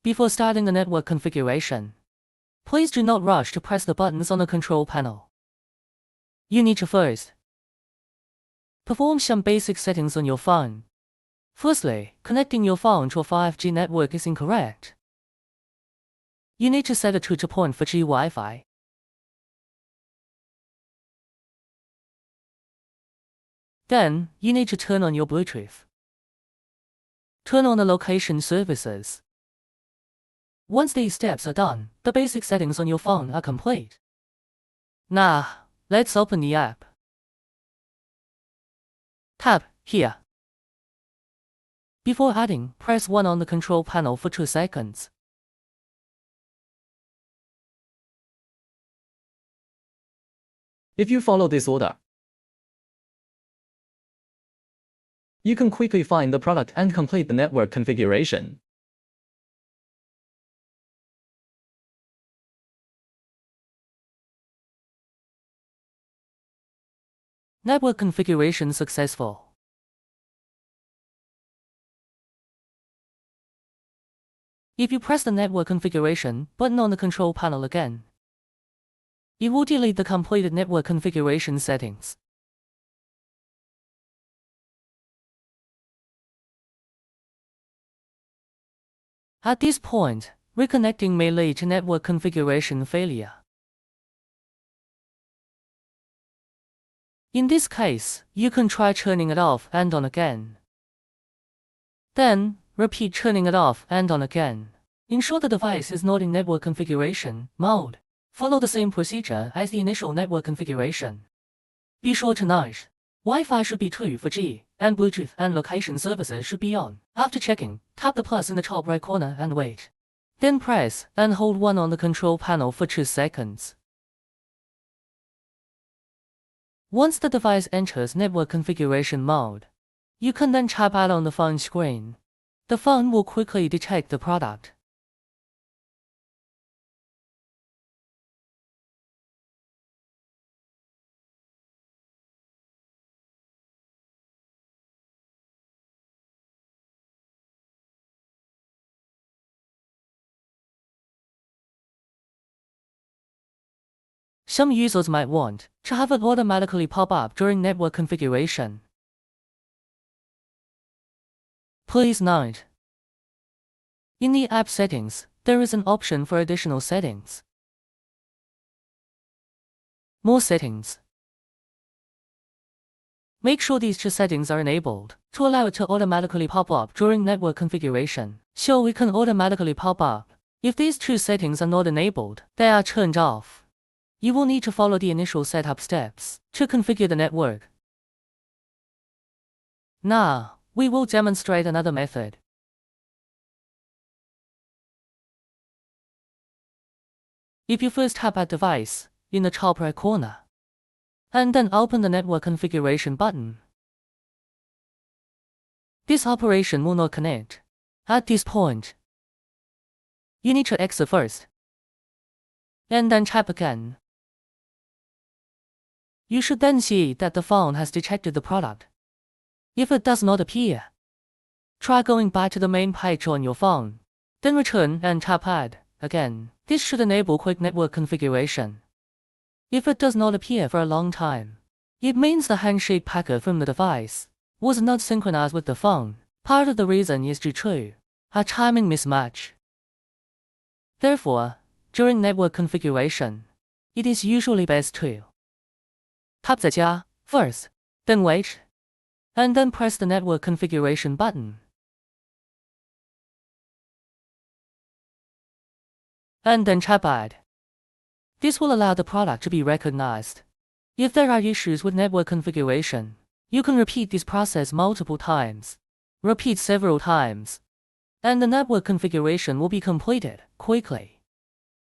Before starting the network configuration, please do not rush to press the buttons on the control panel. You need to first perform some basic settings on your phone. Firstly, connecting your phone to a 5G network is incorrect. You need to set a to point for G Wi-Fi. Then, you need to turn on your Bluetooth. Turn on the location services. Once these steps are done, the basic settings on your phone are complete. Now, let's open the app. Tap here. Before adding, press 1 on the control panel for 2 seconds. If you follow this order, you can quickly find the product and complete the network configuration. Network configuration successful. If you press the network configuration button on the control panel again, it will delete the completed network configuration settings. At this point, reconnecting may lead to network configuration failure. In this case, you can try turning it off and on again. Then, repeat turning it off and on again. Ensure the device is not in network configuration mode. Follow the same procedure as the initial network configuration. Be sure to note, Wi-Fi should be true for G, and Bluetooth and location services should be on. After checking, tap the plus in the top right corner and wait. Then press and hold 1 on the control panel for 2 seconds. Once the device enters network configuration mode, you can then tap Add on the phone screen. The phone will quickly detect the product. Some users might want to have it automatically pop up during network configuration. Please note, in the app settings, there is an option for additional settings. More settings. Make sure these 2 settings are enabled to allow it to automatically pop up during network configuration. So it can automatically pop up. If these 2 settings are not enabled, they are turned off. You will need to follow the initial setup steps to configure the network. Now, we will demonstrate another method. If you first tap Add Device in the top right corner, and then open the network configuration button, this operation will not connect. At this point, you need to exit first, and then tap again. You should then see that the phone has detected the product. If it does not appear, try going back to the main page on your phone, then return and tap Add again. This should enable quick network configuration. If it does not appear for a long time, it means the handshake packet from the device was not synchronized with the phone. Part of the reason is due to a timing mismatch. Therefore, during network configuration, it is usually best to tap 再加 first, then wait, and then press the network configuration button. And then tap Add. This will allow the product to be recognized. If there are issues with network configuration, you can repeat this process multiple times. Repeat several times, and the network configuration will be completed quickly.